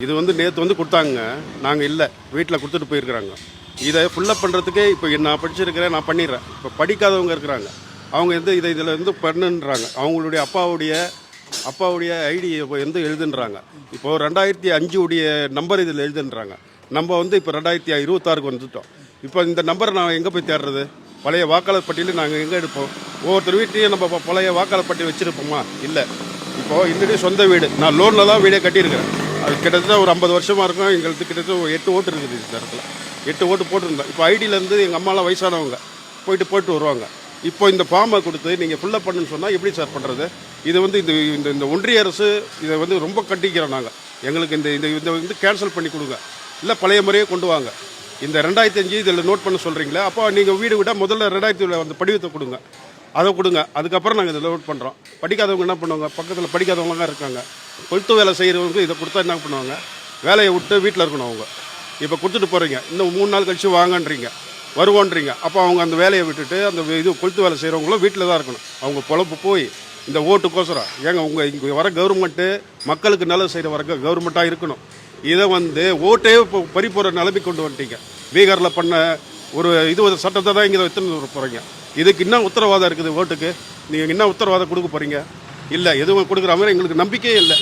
இது வந்து நேற்று வந்து கொடுத்தாங்க, நாங்கள் இல்லை, வீட்டில் கொடுத்துட்டு போயிருக்கிறாங்க. இதை ஃபுல்லப் பண்ணுறதுக்கே இப்போ நான் படிச்சிருக்கிறேன், நான் பண்ணிடுறேன். இப்போ படிக்காதவங்க இருக்கிறாங்க, அவங்க இதில் வந்து பண்ணுன்றாங்க. அவங்களுடைய அப்பாவுடைய ஐடி வந்து எழுதுன்றாங்க. இப்போது 2005 உடைய நம்பர் இதில் எழுதுன்றாங்க. நம்ம வந்து இப்போ 2026 வந்துட்டோம். இப்போ இந்த நம்பரை நான் எங்கே போய் தேடுறது? பழைய வாக்காளர் பட்டியலில் நாங்கள் எங்கே எடுப்போம்? ஒவ்வொருத்தர் வீட்லேயும் நம்ம பழைய வாக்காளர் பட்டியல் வச்சுருப்போமா? இல்லை. இப்போது என்னுடைய சொந்த வீடு, நான் லோனில் தான் வீடே கட்டியிருக்கிறேன். அது கிட்டத்தட்ட ஒரு 50 வருஷமாக இருக்கும். எங்களுக்கு கிட்டத்தட்ட ஒரு 8 ஓட்டு இருக்குது இந்த இடத்துல. 8 ஓட்டு போட்டிருந்தோம். இப்போ ஐடியிலேருந்து எங்கள் அம்மாலாம் வயசானவங்க போயிட்டு வருவாங்க. இப்போ இந்த ஃபார்மை கொடுத்து நீங்கள் ஃபுல்லப் பண்ணுன்னு சொன்னால் எப்படி சார் பண்ணுறது? இது வந்து இந்த ஒன்றிய அரசு இதை வந்து ரொம்ப கண்டிக்கிறோம் நாங்கள். எங்களுக்கு இந்த வந்து கேன்சல் பண்ணி கொடுங்க, இல்லை பழைய முறையே கொண்டு வாங்க. இந்த 2005 இதில் நோட் பண்ண சொல்கிறீங்களே, அப்போ நீங்கள் வீடு விட்டால் முதல்ல 2000 அந்த படிவத்தை கொடுங்க, அதை கொடுங்க. அதுக்கப்புறம் நாங்கள் இதில் நோட் பண்ணுறோம். படிக்காதவங்க என்ன பண்ணுவாங்க? பக்கத்தில் படிக்காதவங்களாம் இருக்காங்க. கொளுத்து வேலை செய்கிறவங்க இதை கொடுத்தா என்ன பண்ணுவாங்க? வேலையை விட்டு வீட்டில் இருக்கணும். அவங்க இப்போ கொடுத்துட்டு போகிறீங்க, இன்னும் 3 நாள் கழித்து வாங்கன்றீங்க, வருவோன்றீங்க. அப்போ அவங்க அந்த வேலையை விட்டுட்டு அந்த கொளுத்து வேலை செய்கிறவங்களும் வீட்டில் தான் இருக்கணும். அவங்க பொழப்பு போய் இந்த ஓட்டுக்கோசரம் ஏங்க உங்கள் இங்கே வர கவர்மெண்ட்டு மக்களுக்கு நல்லது செய்கிற வர கவர்மெண்ட்டாக இருக்கணும். இதை வந்து ஓட்டே இப்போ பறிப்போகிற நிலைமை கொண்டு வந்துட்டீங்க. பீகாரில் பண்ண ஒரு சட்டத்தை தான் இங்கே எடுத்துன்னு போகிறீங்க. இதுக்கு இன்னும் உத்தரவாதம் இருக்குது ஓட்டுக்கு? நீங்கள் என்ன உத்தரவாதம் கொடுக்க போகிறீங்க? இல்லை, எதுவும் கொடுக்குற மாதிரி எங்களுக்கு நம்பிக்கையே இல்லை.